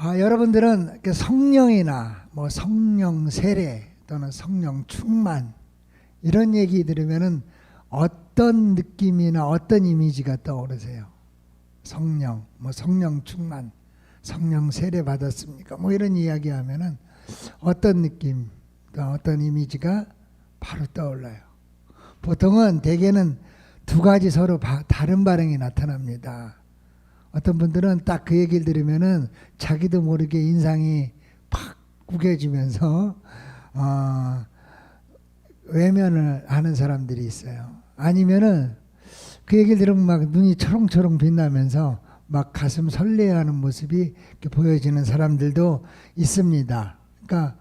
여러분들은 이렇게 성령이나 뭐 성령 세례 또는 성령 충만 이런 얘기 들으면은 어떤 느낌이나 어떤 이미지가 떠오르세요? 성령, 뭐 성령 충만, 성령 세례 받았습니까? 뭐 이런 이야기 하면은 어떤 느낌, 어떤 이미지가 바로 떠올라요. 보통은 대개는 두 가지 서로 다른 반응이 나타납니다. 어떤 분들은 딱 그 얘기를 들으면은 자기도 모르게 인상이 팍 구겨지면서 외면을 하는 사람들이 있어요. 아니면은 그 얘기를 들으면 막 눈이 초롱초롱 빛나면서 막 가슴 설레하는 모습이 이렇게 보여지는 사람들도 있습니다. 그러니까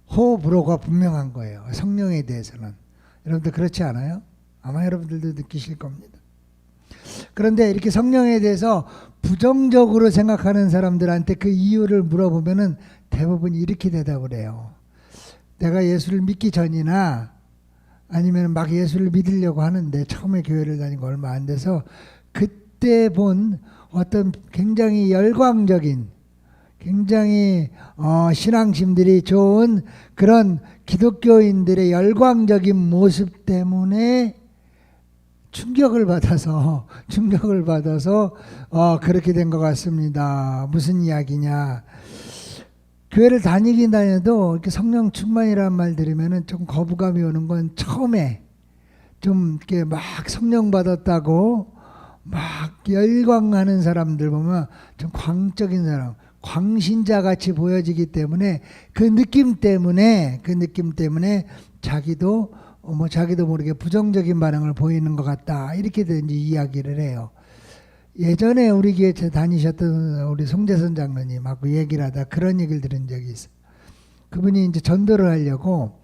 호불호가 분명한 거예요. 성령에 대해서는. 여러분들 그렇지 않아요? 아마 여러분들도 느끼실 겁니다. 그런데 이렇게 성령에 대해서 부정적으로 생각하는 사람들한테 그 이유를 물어보면은 대부분 이렇게 대답을 해요. 내가 예수를 믿기 전이나 아니면 막 예수를 믿으려고 하는데 처음에 교회를 다니고 얼마 안 돼서 그때 본 어떤 굉장히 열광적인 굉장히 신앙심들이 좋은 그런 기독교인들의 열광적인 모습 때문에 충격을 받아서 그렇게 된 것 같습니다. 무슨 이야기냐? 교회를 다니긴 다녀도 이렇게 성령 충만이라는 말 들으면은 좀 거부감이 오는 건 처음에 좀 이렇게 막 성령 받았다고 막 열광하는 사람들 보면 좀 광적인 사람, 광신자 같이 보여지기 때문에 그 느낌 때문에 자기도 모르게 부정적인 반응을 보이는 것 같다. 이렇게 이제 이야기를 해요. 예전에 우리 교회 다니셨던 우리 송재선 장로님하고 얘기를 하다 그런 얘기를 들은 적이 있어요. 그분이 이제 전도를 하려고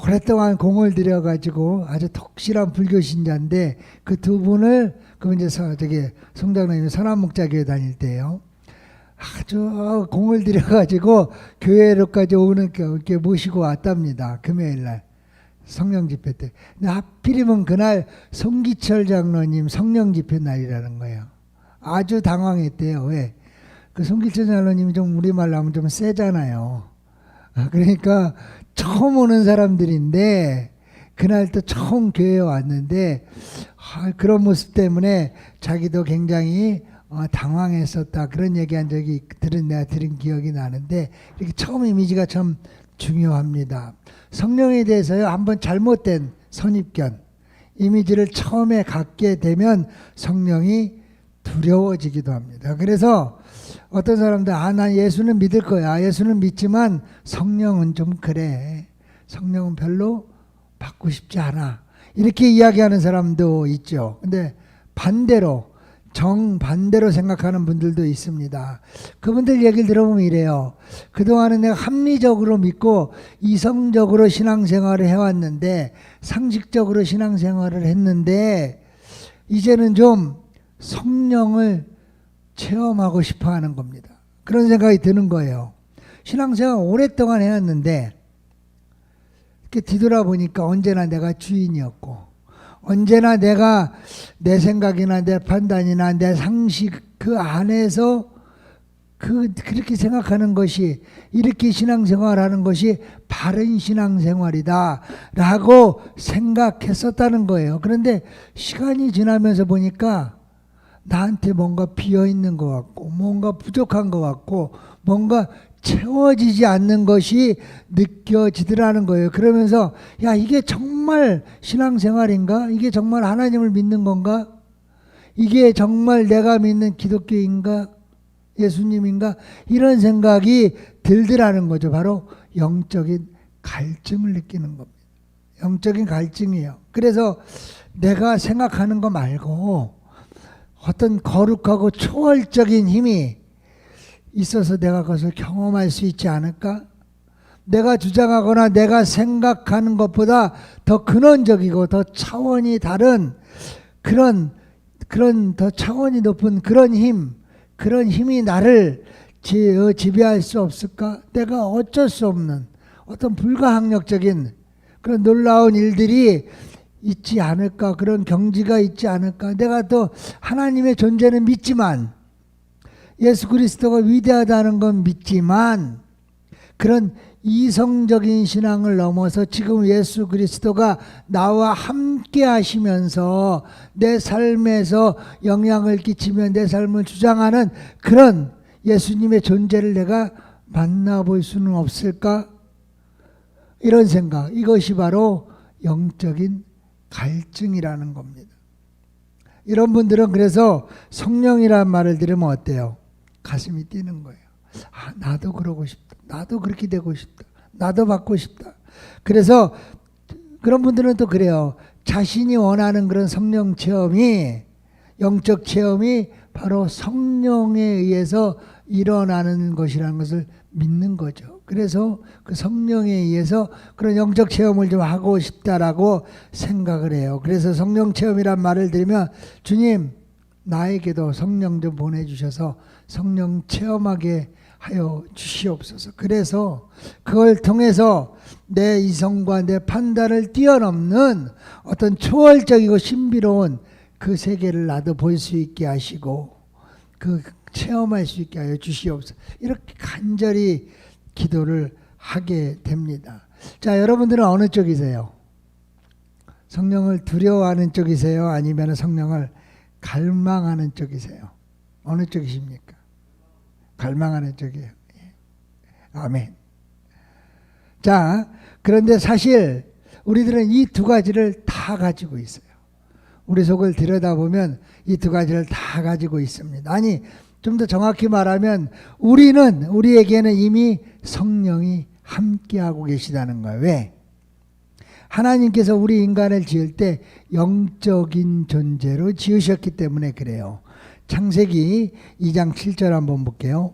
오랫동안 공을 들여가지고 아주 독실한 불교 신자인데 그 두 분을 그분 이제 송 장로님이 선한목자교회 다닐 때요. 아주 공을 들여가지고 교회로까지 이렇게 모시고 왔답니다. 금요일날 성령 집회 때. 근데 하필이면 그날 송기철 장로님 성령 집회 날이라는 거예요. 아주 당황했대요. 왜? 그 송기철 장로님이 좀 우리말로 하면 좀 세잖아요. 그러니까 처음 오는 사람들인데 그날 또 처음 교회에 왔는데 그런 모습 때문에 자기도 굉장히 당황했었다. 그런 얘기한 적이 내가 들은 기억이 나는데 이렇게 처음 이미지가 참 중요합니다. 성령에 대해서요, 한번 잘못된 선입견, 이미지를 처음에 갖게 되면 성령이 두려워지기도 합니다. 그래서 어떤 사람들, 난 예수는 믿을 거야. 예수는 믿지만 성령은 좀 그래. 성령은 별로 받고 싶지 않아. 이렇게 이야기하는 사람도 있죠. 근데 정반대로 생각하는 분들도 있습니다. 그분들 얘기를 들어보면 이래요. 그동안은 내가 합리적으로 믿고 이성적으로 신앙생활을 해왔는데 상식적으로 신앙생활을 했는데 이제는 좀 성령을 체험하고 싶어 하는 겁니다. 그런 생각이 드는 거예요. 신앙생활 오랫동안 해왔는데 이렇게 뒤돌아보니까 언제나 내가 주인이었고 언제나 내가 내 생각이나 내 판단이나 내 상식 그 안에서 그렇게 생각하는 것이 이렇게 신앙생활하는 것이 바른 신앙생활이다 라고 생각했었다는 거예요. 그런데 시간이 지나면서 보니까 나한테 뭔가 비어있는 것 같고 뭔가 부족한 것 같고 뭔가 채워지지 않는 것이 느껴지더라는 거예요. 그러면서 이게 정말 신앙생활인가? 이게 정말 하나님을 믿는 건가? 이게 정말 내가 믿는 기독교인가? 예수님인가? 이런 생각이 들더라는 거죠. 바로 영적인 갈증을 느끼는 겁니다. 영적인 갈증이에요. 그래서 내가 생각하는 거 말고 어떤 거룩하고 초월적인 힘이 있어서 내가 그것을 경험할 수 있지 않을까? 내가 주장하거나 내가 생각하는 것보다 더 근원적이고 더 차원이 다른 그런 더 차원이 높은 그런 힘이 나를 지배할 수 없을까? 내가 어쩔 수 없는 어떤 불가항력적인 그런 놀라운 일들이 있지 않을까? 그런 경지가 있지 않을까? 내가 또 하나님의 존재는 믿지만 예수 그리스도가 위대하다는 건 믿지만 그런 이성적인 신앙을 넘어서 지금 예수 그리스도가 나와 함께 하시면서 내 삶에서 영향을 끼치며 내 삶을 주장하는 그런 예수님의 존재를 내가 만나볼 수는 없을까? 이런 생각, 이것이 바로 영적인 갈증이라는 겁니다. 이런 분들은 그래서 성령이라는 말을 들으면 어때요? 가슴이 뛰는 거예요. 아, 나도 그러고 싶다. 나도 그렇게 되고 싶다. 나도 받고 싶다. 그래서 그런 분들은 또 그래요. 자신이 원하는 그런 성령 체험이, 영적 체험이 바로 성령에 의해서 일어나는 것이라는 것을 믿는 거죠. 그래서 그 성령에 의해서 그런 영적 체험을 좀 하고 싶다라고 생각을 해요. 그래서 성령 체험이란 말을 들으면 주님 나에게도 성령 좀 보내주셔서 성령 체험하게 하여 주시옵소서. 그래서 그걸 통해서 내 이성과 내 판단을 뛰어넘는 어떤 초월적이고 신비로운 그 세계를 나도 볼 수 있게 하시고 그 체험할 수 있게 하여 주시옵소서. 이렇게 간절히 기도를 하게 됩니다. 자, 여러분들은 어느 쪽이세요? 성령을 두려워하는 쪽이세요? 아니면 성령을 갈망하는 쪽이세요? 어느 쪽이십니까? 갈망하는 쪽이에요. 아멘. 자, 그런데 사실 우리들은 이 두 가지를 다 가지고 있어요. 우리 속을 들여다보면 이 두 가지를 다 가지고 있습니다. 아니, 좀 더 정확히 말하면 우리에게는 이미 성령이 함께하고 계시다는 거예요. 왜? 하나님께서 우리 인간을 지을 때 영적인 존재로 지으셨기 때문에 그래요. 창세기 2장 7절 한번 볼게요.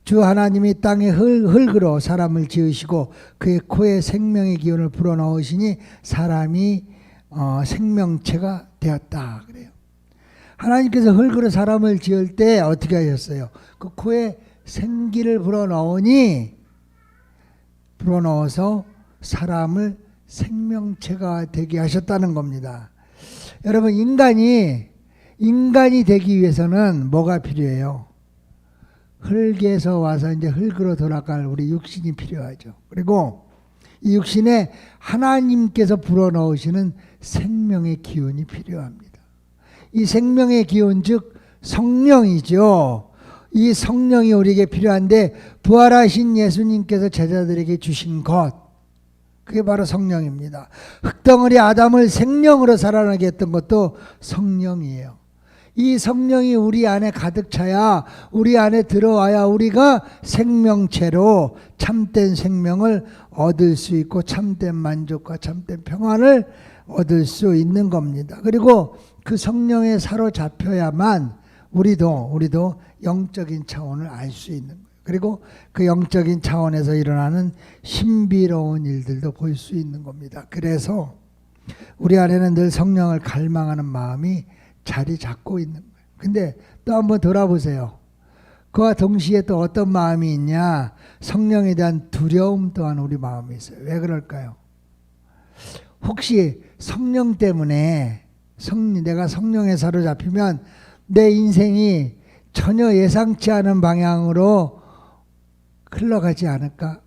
주 하나님이 땅에 흙으로 사람을 지으시고 그의 코에 생명의 기운을 불어넣으시니 사람이 생명체가 되었다 그래요. 하나님께서 흙으로 사람을 지을 때 어떻게 하셨어요? 그 코에 생기를 불어넣어서 사람을 생명체가 되게 하셨다는 겁니다. 여러분, 인간이 되기 위해서는 뭐가 필요해요? 흙에서 와서 이제 흙으로 돌아갈 우리 육신이 필요하죠. 그리고 이 육신에 하나님께서 불어넣으시는 생명의 기운이 필요합니다. 이 생명의 기운 즉 성령이죠. 이 성령이 우리에게 필요한데 부활하신 예수님께서 제자들에게 주신 것, 그게 바로 성령입니다. 흙덩어리 아담을 생명으로 살아나게 했던 것도 성령이에요. 이 성령이 우리 안에 가득 차야, 우리 안에 들어와야 우리가 생명체로 참된 생명을 얻을 수 있고 참된 만족과 참된 평안을 얻을 수 있는 겁니다. 그리고 그 성령에 사로잡혀야만 우리도 영적인 차원을 알 수 있는 거예요. 그리고 그 영적인 차원에서 일어나는 신비로운 일들도 볼 수 있는 겁니다. 그래서 우리 안에는 늘 성령을 갈망하는 마음이 자리 잡고 있는 거예요. 근데 또 한번 돌아보세요. 그와 동시에 또 어떤 마음이 있냐? 성령에 대한 두려움 또한 우리 마음에 있어요. 왜 그럴까요? 혹시 성령 때문에 내가 성령에 사로잡히면 내 인생이 전혀 예상치 않은 방향으로 흘러가지 않을까?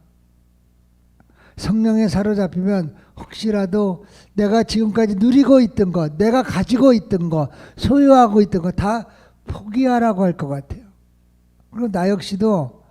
성령에 사로잡히면 혹시라도 내가 지금까지 누리고 있던 것, 내가 가지고 있던 것, 소유하고 있던 것 다 포기하라고 할 것 같아요. 그리고 나 역시도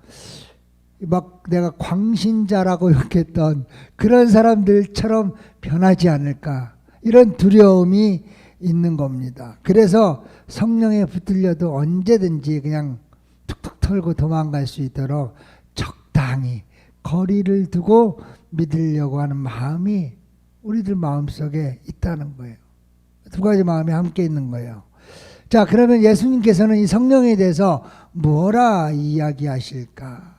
막 내가 광신자라고 욕했던 그런 사람들처럼 변하지 않을까, 이런 두려움이 있는 겁니다. 그래서 성령에 붙들려도 언제든지 그냥 툭툭 털고 도망갈 수 있도록 적당히 거리를 두고 믿으려고 하는 마음이 우리들 마음속에 있다는 거예요. 두 가지 마음이 함께 있는 거예요. 자, 그러면 예수님께서는 이 성령에 대해서 뭐라 이야기하실까?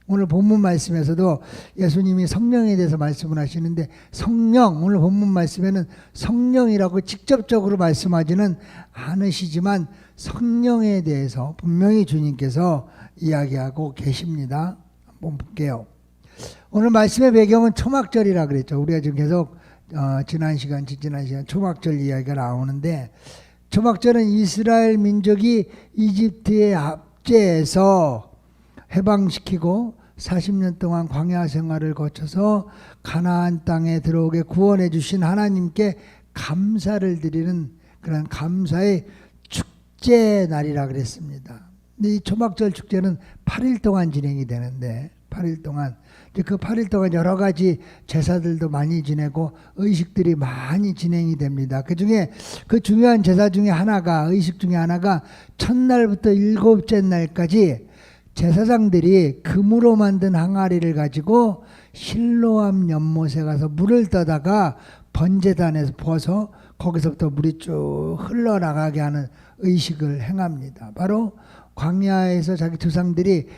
오늘 본문 말씀에서도 예수님이 성령에 대해서 말씀을 하시는데, 오늘 본문 말씀에는 성령이라고 직접적으로 말씀하지는 않으시지만 성령에 대해서 분명히 주님께서 이야기하고 계십니다. 한번 볼게요. 오늘 말씀의 배경은 초막절이라 그랬죠. 우리가 지금 계속 지난 시간 초막절 이야기가 나오는데, 초막절은 이스라엘 민족이 이집트의 축제에서 해방시키고 40년 동안 광야 생활을 거쳐서 가나안 땅에 들어오게 구원해 주신 하나님께 감사를 드리는 그런 감사의 축제 날이라 그랬습니다. 근데 이 초막절 축제는 8일 동안 진행이 되는데 8일 동안 그 8일 동안 여러 가지 제사들도 많이 지내고 의식들이 많이 진행이 됩니다. 그중에 그 중요한 제사 중에 하나가 의식 중에 하나가 첫날부터 일곱째 날까지 제사장들이 금으로 만든 항아리를 가지고 실로암 연못에 가서 물을 떠다가 번제단에서 부어서 거기서부터 물이 쭉 흘러나가게 하는 의식을 행합니다. 바로 광야에서 자기 조상들이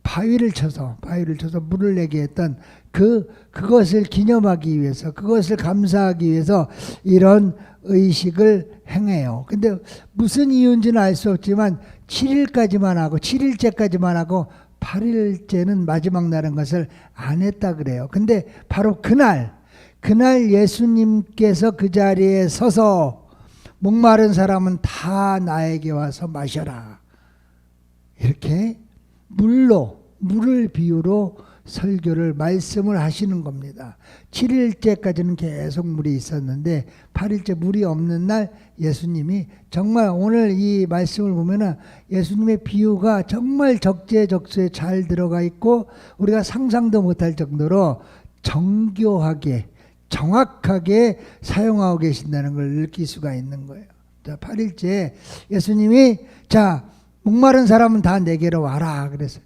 바위를 쳐서 물을 내게 했던 그것을 기념하기 위해서, 그것을 감사하기 위해서 이런 의식을 행해요. 근데 무슨 이유인지는 알 수 없지만 7일까지만 하고 7일째까지만 하고 8일째는 마지막 날인 것을 안 했다 그래요. 근데 바로 그날 예수님께서 그 자리에 서서 목마른 사람은 다 나에게 와서 마셔라, 이렇게 물을 비유로 설교를 말씀을 하시는 겁니다. 7일째까지는 계속 물이 있었는데 8일째 물이 없는 날 예수님이 정말 오늘 이 말씀을 보면은 예수님의 비유가 정말 적재적소에 잘 들어가 있고 우리가 상상도 못할 정도로 정교하게 정확하게 사용하고 계신다는 걸 느낄 수가 있는 거예요. 자, 8일째 예수님이 자, 목마른 사람은 다 내게로 와라 그랬어요.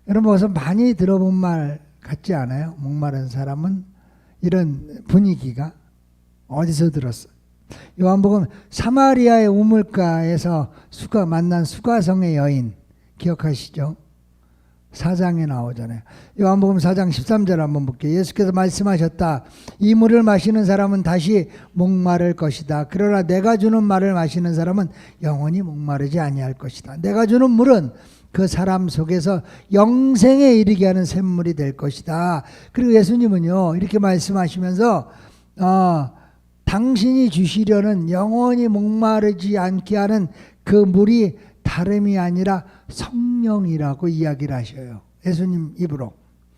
여러분 어서 많이 들어본 말 같지 않아요? 목마른 사람은, 이런 분위기가 어디서 들었어요? 요한복음 사마리아의 우물가에서 만난 수가성의 여인 기억하시죠? 4장에 나오잖아요. 요한복음 4장 13절 한번 볼게요. 예수께서 말씀하셨다. 이 물을 마시는 사람은 다시 목마를 것이다. 그러나 내가 주는 말을 마시는 사람은 영원히 목마르지 아니할 것이다. 내가 주는 물은 그 사람 속에서 영생에 이르게 하는 샘물이 될 것이다. 그리고 예수님은요 이렇게 말씀하시면서 당신이 주시려는 영원히 목마르지 않게 하는 그 물이 다름이 아니라 성령이라고 이야기를 하셔요. 예수님 입으로.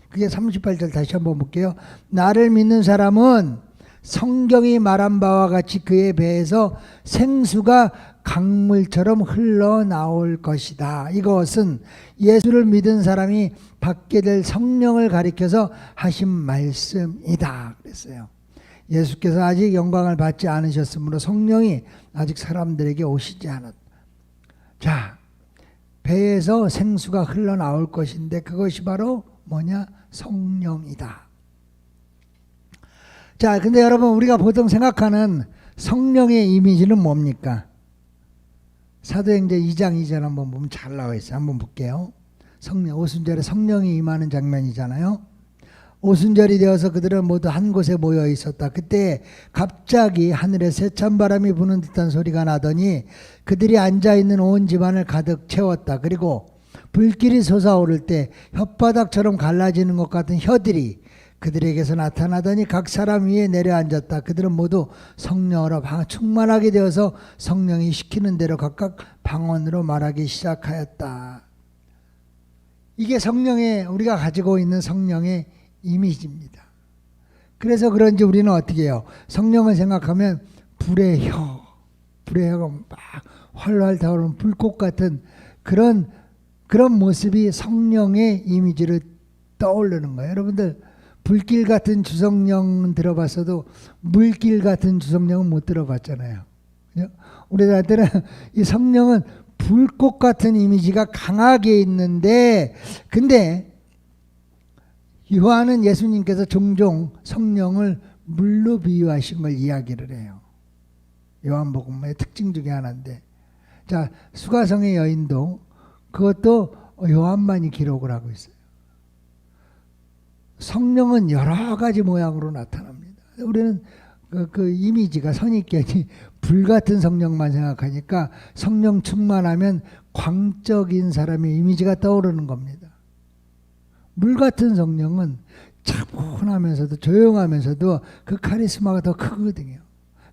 그게 38절 다시 한번 볼게요. 나를 믿는 사람은 성경이 말한 바와 같이 그의 배에서 생수가 강물처럼 흘러나올 것이다. 이것은 예수를 믿은 사람이 받게 될 성령을 가리켜서 하신 말씀이다 그랬어요. 예수께서 아직 영광을 받지 않으셨으므로 성령이 아직 사람들에게 오시지 않았다. 자, 배에서 생수가 흘러나올 것인데 그것이 바로 뭐냐? 성령이다. 자, 근데 여러분 우리가 보통 생각하는 성령의 이미지는 뭡니까? 사도행전 2장 2절 한번 보면 잘 나와 있어요. 한번 볼게요. 성령, 오순절에 성령이 임하는 장면이잖아요. 오순절이 되어서 그들은 모두 한 곳에 모여 있었다. 그때 갑자기 하늘에 세찬 바람이 부는 듯한 소리가 나더니 그들이 앉아있는 온 집안을 가득 채웠다. 그리고 불길이 솟아오를 때 혓바닥처럼 갈라지는 것 같은 혀들이 그들에게서 나타나더니 각 사람 위에 내려앉았다. 그들은 모두 성령으로 충만하게 되어서 성령이 시키는 대로 각각 방언으로 말하기 시작하였다. 이게 성령의, 우리가 가지고 있는 성령의 이미지입니다. 그래서 그런지 우리는 어떻게 해요? 성령을 생각하면 불의 혀가 막 활활 타오르는 불꽃 같은 그런 모습이 성령의 이미지를 떠오르는 거예요. 여러분들 불길 같은 주성령 들어봤어도 물길 같은 주성령은 못 들어봤잖아요. 우리들한테는 이 성령은 불꽃 같은 이미지가 강하게 있는데, 근데 요한은 예수님께서 종종 성령을 물로 비유하신 걸 이야기를 해요. 요한복음의 특징 중에 하나인데, 자, 수가성의 여인도 그것도 요한만이 기록을 하고 있어요. 성령은 여러 가지 모양으로 나타납니다. 우리는 그 이미지가 선입견이 불같은 성령만 생각하니까 성령 충만하면 광적인 사람의 이미지가 떠오르는 겁니다. 물같은 성령은 차분하면서도 조용하면서도 그 카리스마가 더 크거든요.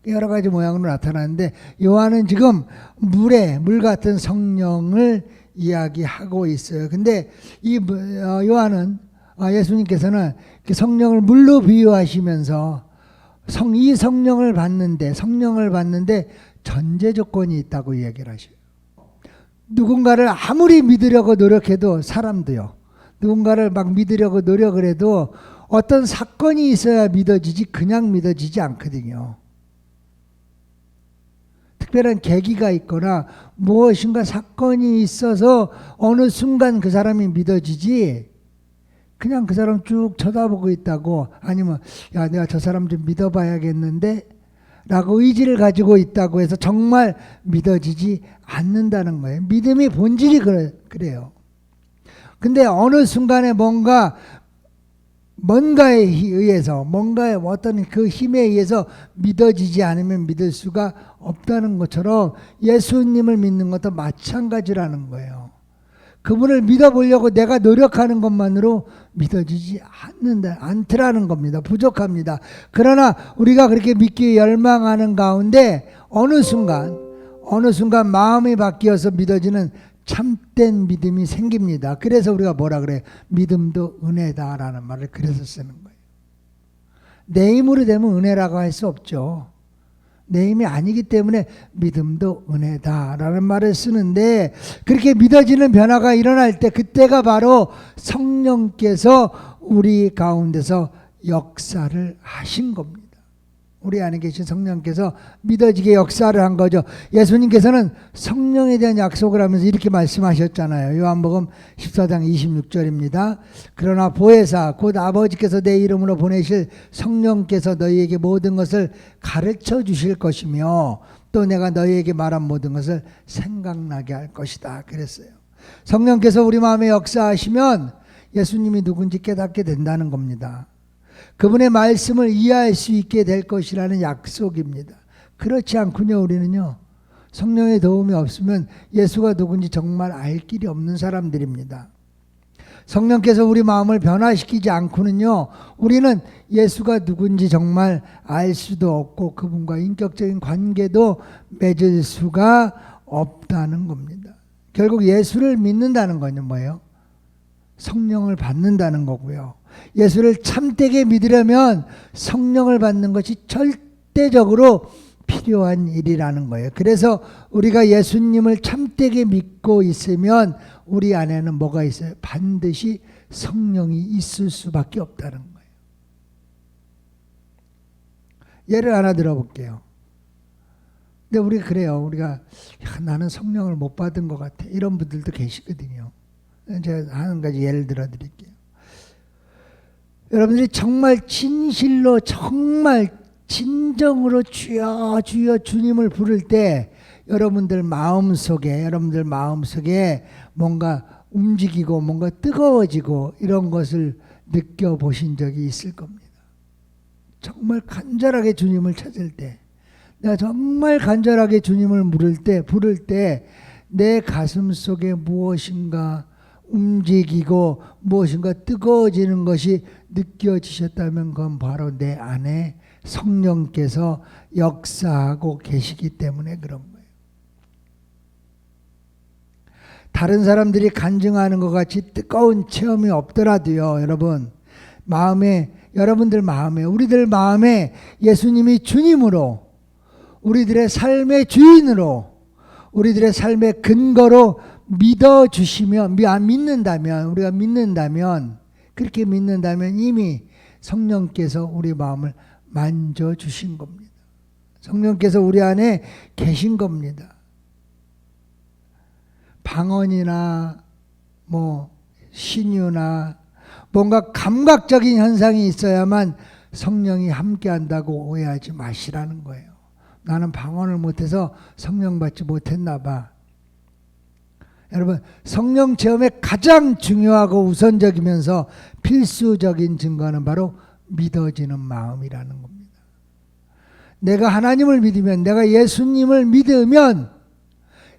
여러 가지 모양으로 나타나는데 요한은 지금 물 같은 성령을 이야기하고 있어요. 근데 이 요한은 예수님께서는 성령을 물로 비유하시면서 이 성령을 받는데 전제 조건이 있다고 얘기를 하셔요. 누군가를 아무리 믿으려고 노력해도 사람도요. 누군가를 막 믿으려고 노력을 해도 어떤 사건이 있어야 믿어지지 그냥 믿어지지 않거든요. 특별한 계기가 있거나 무엇인가 사건이 있어서 어느 순간 그 사람이 믿어지지 그냥 그 사람 쭉 쳐다보고 있다고 아니면 야 내가 저 사람 좀 믿어봐야겠는데 라고 의지를 가지고 있다고 해서 정말 믿어지지 않는다는 거예요. 믿음이 본질이 그래요. 근데 어느 순간에 뭔가에 의해서 뭔가의 어떤 그 힘에 의해서 믿어지지 않으면 믿을 수가 없다는 것처럼 예수님을 믿는 것도 마찬가지라는 거예요. 그분을 믿어보려고 내가 노력하는 것만으로 믿어지지 않더라는 겁니다. 부족합니다. 그러나 우리가 그렇게 믿기 열망하는 가운데 어느 순간 마음이 바뀌어서 믿어지는 참된 믿음이 생깁니다. 그래서 우리가 뭐라 그래요? 믿음도 은혜다라는 말을 그래서 쓰는 거예요. 내 힘으로 되면 은혜라고 할 수 없죠. 내 힘이 아니기 때문에 믿음도 은혜다라는 말을 쓰는데 그렇게 믿어지는 변화가 일어날 때 그때가 바로 성령께서 우리 가운데서 역사를 하신 겁니다. 우리 안에 계신 성령께서 믿어지게 역사를 한 거죠. 예수님께서는 성령에 대한 약속을 하면서 이렇게 말씀하셨잖아요. 요한복음 14장 26절입니다. 그러나 보혜사 곧 아버지께서 내 이름으로 보내실 성령께서 너희에게 모든 것을 가르쳐 주실 것이며 또 내가 너희에게 말한 모든 것을 생각나게 할 것이다 그랬어요. 성령께서 우리 마음에 역사하시면 예수님이 누군지 깨닫게 된다는 겁니다. 그분의 말씀을 이해할 수 있게 될 것이라는 약속입니다. 그렇지 않군요. 우리는요. 성령의 도움이 없으면 예수가 누군지 정말 알 길이 없는 사람들입니다. 성령께서 우리 마음을 변화시키지 않고는요. 우리는 예수가 누군지 정말 알 수도 없고 그분과 인격적인 관계도 맺을 수가 없다는 겁니다. 결국 예수를 믿는다는 건 뭐예요? 성령을 받는다는 거고요. 예수를 참되게 믿으려면 성령을 받는 것이 절대적으로 필요한 일이라는 거예요. 그래서 우리가 예수님을 참되게 믿고 있으면 우리 안에는 뭐가 있어요? 반드시 성령이 있을 수밖에 없다는 거예요. 예를 하나 들어볼게요. 근데 우리가 그래요. 우리가 나는 성령을 못 받은 것 같아. 이런 분들도 계시거든요. 제가 한 가지 예를 들어 드릴게요. 여러분들이 정말 진실로 정말 진정으로 주여 주여 주님을 부를 때 여러분들 마음속에 뭔가 움직이고 뭔가 뜨거워지고 이런 것을 느껴보신 적이 있을 겁니다. 정말 간절하게 주님을 찾을 때 내가 정말 간절하게 주님을 부를 때 내 가슴 속에 무엇인가 움직이고 무엇인가 뜨거워지는 것이 느껴지셨다면 그건 바로 내 안에 성령께서 역사하고 계시기 때문에 그런 거예요. 다른 사람들이 간증하는 것 같이 뜨거운 체험이 없더라도요. 여러분들 마음에 우리들 마음에 예수님이 주님으로 우리들의 삶의 주인으로 우리들의 삶의 근거로 믿어주시면 우리가 믿는다면 그렇게 믿는다면 이미 성령께서 우리 마음을 만져주신 겁니다. 성령께서 우리 안에 계신 겁니다. 방언이나 신유나 뭔가 감각적인 현상이 있어야만 성령이 함께한다고 오해하지 마시라는 거예요. 나는 방언을 못해서 성령 받지 못했나 봐. 여러분, 성령 체험의 가장 중요하고 우선적이면서 필수적인 증거는 바로 믿어지는 마음이라는 겁니다. 내가 하나님을 믿으면, 내가 예수님을 믿으면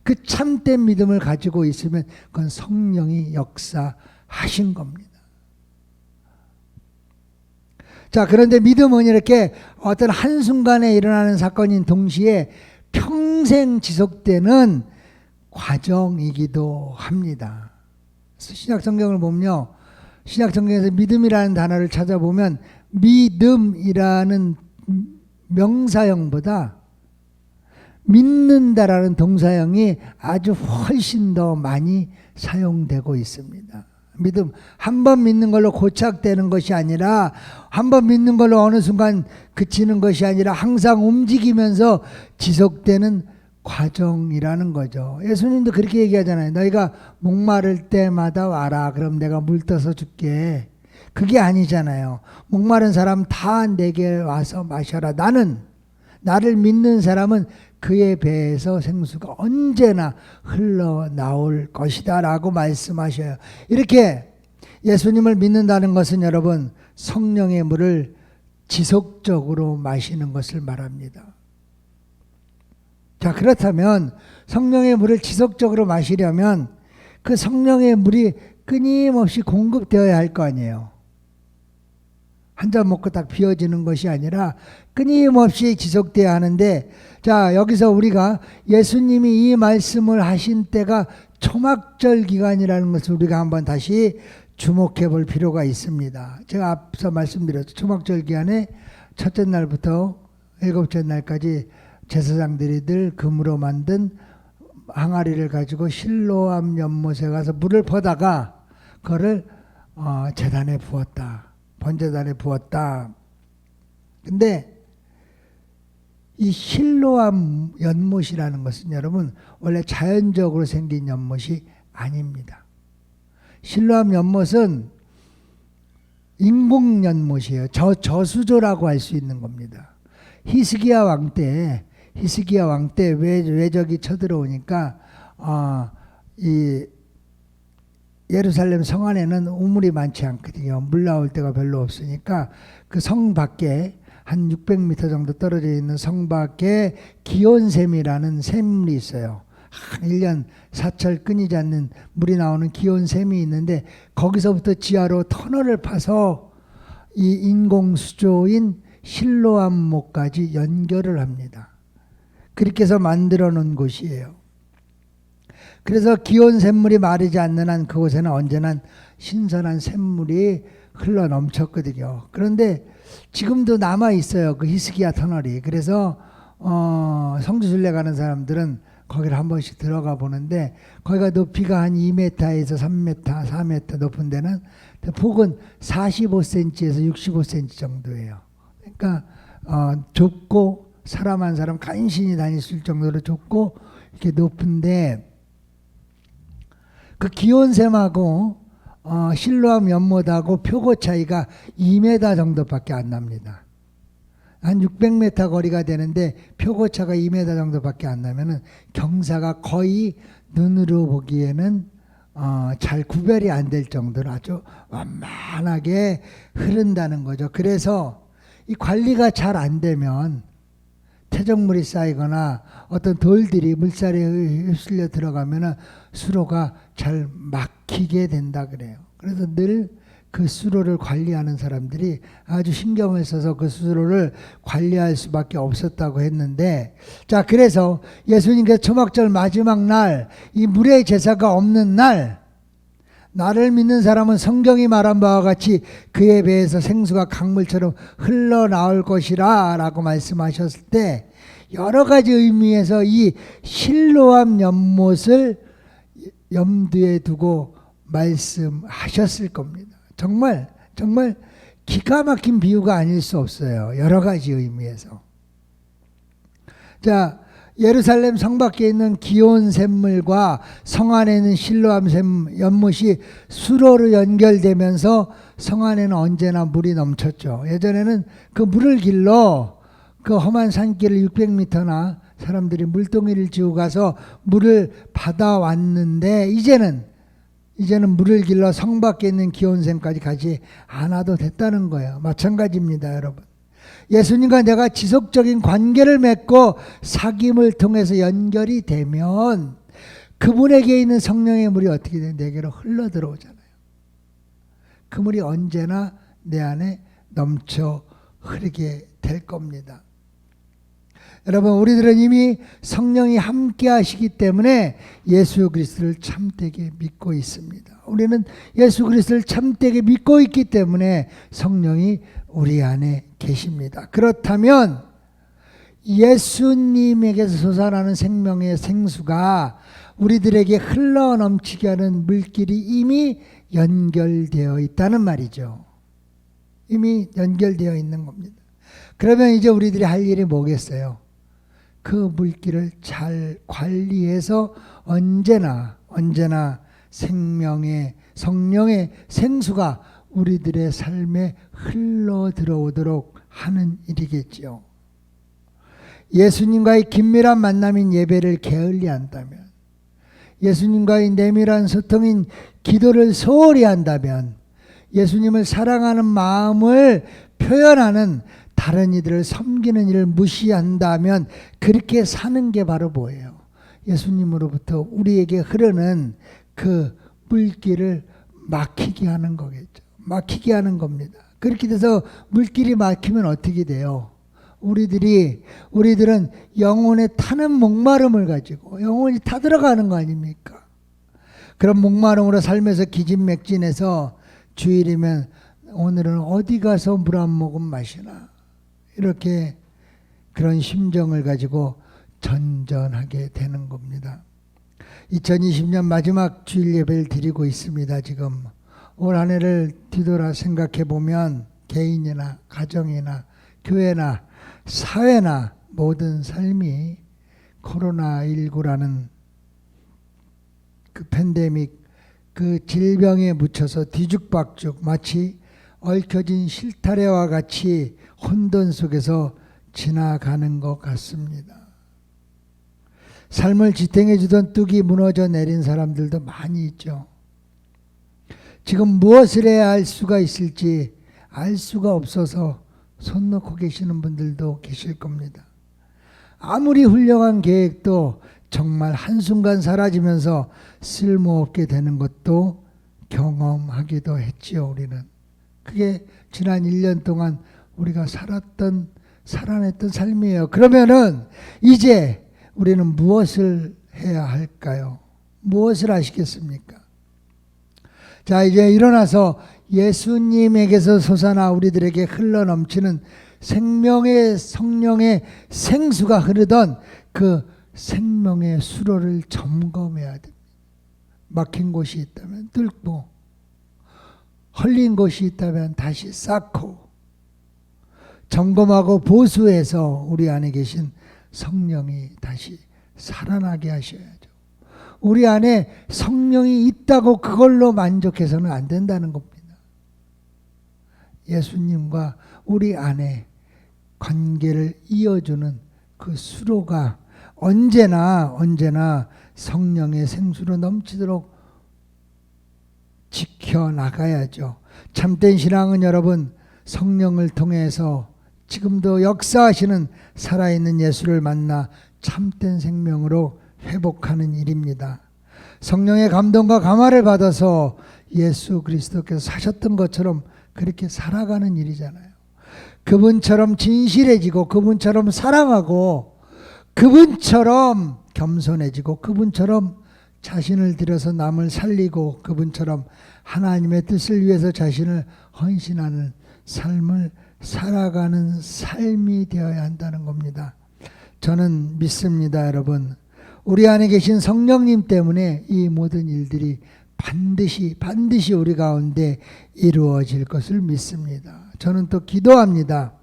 그 참된 믿음을 가지고 있으면 그건 성령이 역사하신 겁니다. 자, 그런데 믿음은 이렇게 어떤 한순간에 일어나는 사건인 동시에 평생 지속되는 과정이기도 합니다. 신약 성경을 보면요, 신약 성경에서 믿음이라는 단어를 찾아보면 믿음이라는 명사형보다 믿는다라는 동사형이 아주 훨씬 더 많이 사용되고 있습니다. 믿음, 한 번 믿는 걸로 고착되는 것이 아니라, 한 번 믿는 걸로 어느 순간 그치는 것이 아니라 항상 움직이면서 지속되는 과정이라는 거죠. 예수님도 그렇게 얘기하잖아요. 너희가 목마를 때마다 와라. 그럼 내가 물 떠서 줄게. 그게 아니잖아요. 목마른 사람 다 내게 와서 마셔라. 나를 믿는 사람은 그의 배에서 생수가 언제나 흘러나올 것이다 라고 말씀하셔요. 이렇게 예수님을 믿는다는 것은 여러분, 성령의 물을 지속적으로 마시는 것을 말합니다. 자, 그렇다면 성령의 물을 지속적으로 마시려면 그 성령의 물이 끊임없이 공급되어야 할 거 아니에요. 한 잔 먹고 딱 비워지는 것이 아니라 끊임없이 지속돼야 하는데, 자, 여기서 우리가 예수님이 이 말씀을 하신 때가 초막절 기간이라는 것을 우리가 한번 다시 주목해 볼 필요가 있습니다. 제가 앞서 말씀드렸죠. 초막절 기간에 첫째 날부터 일곱째 날까지 제사장들이 늘 금으로 만든 항아리를 가지고 실로암 연못에 가서 물을 퍼다가 그거를 제단에 부었다. 번제단에 부었다. 근데 이 실로암 연못이라는 것은 여러분 원래 자연적으로 생긴 연못이 아닙니다. 실로암 연못은 인공 연못이에요. 저수조라고 할 수 있는 겁니다. 히스기야 왕 때 외적이 쳐들어오니까 이 예루살렘 성 안에는 우물이 많지 않거든요. 물 나올 데가 별로 없으니까 그 성 밖에 한 600m 정도 떨어져 있는 성 밖에 기온샘이라는 샘물이 있어요. 1년 사철 끊이지 않는 물이 나오는 기온샘이 있는데 거기서부터 지하로 터널을 파서 이 인공수조인 실로암목까지 연결을 합니다. 그렇게 해서 만들어 놓은 곳이에요. 그래서 기온 샘물이 마르지 않는 한 그곳에는 언제나 신선한 샘물이 흘러 넘쳤거든요. 그런데 지금도 남아 있어요. 그 히스기야 터널이. 그래서 성지순례 가는 사람들은 거기를 한 번씩 들어가 보는데 거기가 높이가 한 2m에서 3m, 4m 높은 데는 폭은 45cm에서 65cm 정도예요. 그러니까 좁고 사람 한 사람 간신히 다닐 수 있을 정도로 좁고 이렇게 높은데 그 기온샘하고 실로암 연못하고 표고 차이가 2m 정도밖에 안 납니다. 한 600m 거리가 되는데 표고차가 2m 정도밖에 안 나면은 경사가 거의 눈으로 보기에는 잘 구별이 안 될 정도로 아주 완만하게 흐른다는 거죠. 그래서 이 관리가 잘 안 되면 퇴적물이 쌓이거나 어떤 돌들이 물살에 휩쓸려 들어가면 수로가 잘 막히게 된다 그래요. 그래서 늘 그 수로를 관리하는 사람들이 아주 신경을 써서 그 수로를 관리할 수밖에 없었다고 했는데, 자, 그래서 예수님께서 초막절 마지막 날, 이 물의 제사가 없는 날, 나를 믿는 사람은 성경이 말한 바와 같이 그의 배에서 생수가 강물처럼 흘러나올 것이라 라고 말씀하셨을 때 여러 가지 의미에서 이 실로암 연못을 염두에 두고 말씀하셨을 겁니다. 정말 기가 막힌 비유가 아닐 수 없어요. 여러 가지 의미에서. 자, 예루살렘 성 밖에 있는 기온 샘물과 성 안에 있는 실로암 연못이 수로로 연결되면서 성 안에는 언제나 물이 넘쳤죠. 예전에는 그 물을 길러 그 험한 산길을 600m나 사람들이 물동이를 지고 가서 물을 받아왔는데 이제는 물을 길러 성 밖에 있는 기온샘까지 가지 않아도 됐다는 거예요. 마찬가지입니다, 여러분. 예수님과 내가 지속적인 관계를 맺고 사귐을 통해서 연결이 되면 그분에게 있는 성령의 물이 어떻게 되면 내게로 흘러 들어오잖아요. 그 물이 언제나 내 안에 넘쳐 흐르게 될 겁니다. 여러분, 우리들은 이미 성령이 함께 하시기 때문에 예수 그리스도를 참되게 믿고 있습니다. 우리는 예수 그리스도를 참되게 믿고 있기 때문에 성령이 우리 안에 계십니다. 그렇다면 예수님에게서 솟아나는 생명의 생수가 우리들에게 흘러넘치게 하는 물길이 이미 연결되어 있다는 말이죠. 이미 연결되어 있는 겁니다. 그러면 이제 우리들이 할 일이 뭐겠어요? 그 물길을 잘 관리해서 언제나 성령의 생수가 우리들의 삶에 흘러 들어오도록 하는 일이겠지요. 예수님과의 긴밀한 만남인 예배를 게을리 한다면, 예수님과의 내밀한 소통인 기도를 소홀히 한다면, 예수님을 사랑하는 마음을 표현하는 다른 이들을 섬기는 일을 무시한다면 그렇게 사는 게 바로 뭐예요? 예수님으로부터 우리에게 흐르는 그 물길을 막히게 하는 거겠죠. 막히게 하는 겁니다. 그렇게 돼서 물길이 막히면 어떻게 돼요? 우리들은 영혼에 타는 목마름을 가지고 영혼이 타들어가는 거 아닙니까? 그런 목마름으로 삶에서 기진맥진해서 주일이면 오늘은 어디 가서 물 한 모금 마시나, 이렇게 그런 심정을 가지고 전전하게 되는 겁니다. 2020년 마지막 주일 예배를 드리고 있습니다. 지금 올 한 해를 뒤돌아 생각해 보면 개인이나 가정이나 교회나 사회나 모든 삶이 코로나19라는 그 팬데믹, 그 질병에 묻혀서 뒤죽박죽 마치 얽혀진 실타래와 같이 혼돈 속에서 지나가는 것 같습니다. 삶을 지탱해 주던 뚝이 무너져 내린 사람들도 많이 있죠. 지금 무엇을 해야 할 수가 있을지 알 수가 없어서 손 놓고 계시는 분들도 계실 겁니다. 아무리 훌륭한 계획도 정말 한순간 사라지면서 쓸모없게 되는 것도 경험하기도 했지요. 우리는 그게 지난 1년 동안 우리가 살아냈던 삶이에요. 그러면은 이제 우리는 무엇을 해야 할까요? 무엇을 하시겠습니까? 자, 이제 일어나서 예수님에게서 솟아나 우리들에게 흘러넘치는 생명의 성령의 생수가 흐르던 그 생명의 수로를 점검해야 됩니다. 막힌 곳이 있다면 뚫고, 헐린 곳이 있다면 다시 쌓고, 점검하고 보수해서 우리 안에 계신 성령이 다시 살아나게 하셔야죠. 우리 안에 성령이 있다고 그걸로 만족해서는 안 된다는 겁니다. 예수님과 우리 안에 관계를 이어주는 그 수로가 언제나 성령의 생수로 넘치도록 지켜나가야죠. 참된 신앙은 여러분, 성령을 통해서 지금도 역사하시는 살아있는 예수를 만나 참된 생명으로 회복하는 일입니다. 성령의 감동과 감화를 받아서 예수 그리스도께서 사셨던 것처럼 그렇게 살아가는 일이잖아요. 그분처럼 진실해지고, 그분처럼 사랑하고, 그분처럼 겸손해지고, 그분처럼 자신을 들여서 남을 살리고, 그분처럼 하나님의 뜻을 위해서 자신을 헌신하는 삶을 살아가는 삶이 되어야 한다는 겁니다. 저는 믿습니다, 여러분. 우리 안에 계신 성령님 때문에 이 모든 일들이 반드시 우리 가운데 이루어질 것을 믿습니다. 저는 또 기도합니다.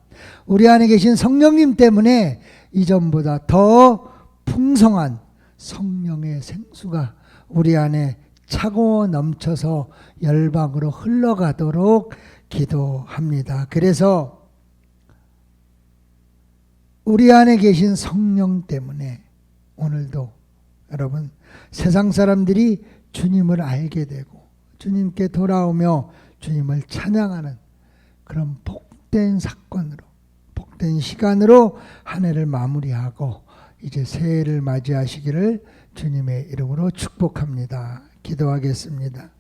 우리 안에 계신 성령님 때문에 이전보다 더 풍성한 성령의 생수가 우리 안에 차고 넘쳐서 열방으로 흘러가도록 기도합니다. 그래서 우리 안에 계신 성령 때문에 오늘도 여러분, 세상 사람들이 주님을 알게 되고 주님께 돌아오며 주님을 찬양하는 그런 복된 사건으로, 복된 시간으로 한 해를 마무리하고 이제 새해를 맞이하시기를 주님의 이름으로 축복합니다. 기도하겠습니다.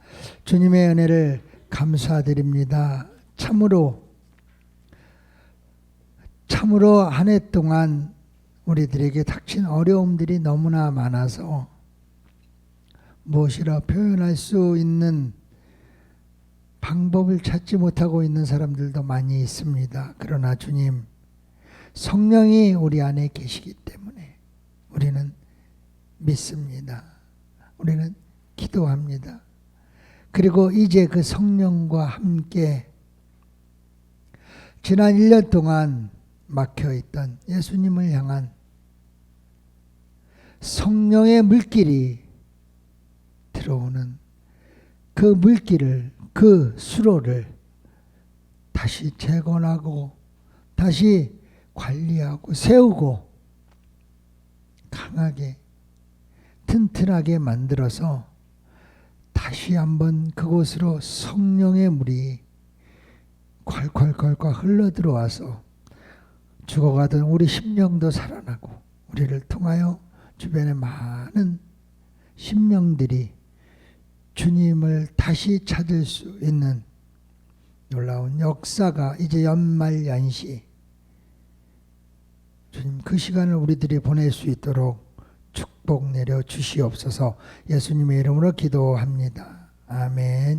주님의 은혜를 감사드립니다. 참으로 한 해 동안 우리들에게 닥친 어려움들이 너무나 많아서 무엇이라 표현할 수 있는 방법을 찾지 못하고 있는 사람들도 많이 있습니다. 그러나 주님, 성령이 우리 안에 계시기 때문에 우리는 믿습니다. 우리는 기도합니다. 그리고 이제 그 성령과 함께 지난 1년 동안 막혀있던 예수님을 향한 성령의 물길이 들어오는 그 물길을, 그 수로를 다시 재건하고 다시 관리하고 세우고 강하게 튼튼하게 만들어서 다시 한번 그곳으로 성령의 물이 콸콸콸콸 흘러 들어와서 죽어가던 우리 심령도 살아나고 우리를 통하여 주변의 많은 심령들이 주님을 다시 찾을 수 있는 놀라운 역사가 이제 연말연시 주님 그 시간을 우리들이 보낼 수 있도록 축복 내려 주시옵소서. 예수님의 이름으로 기도합니다. 아멘.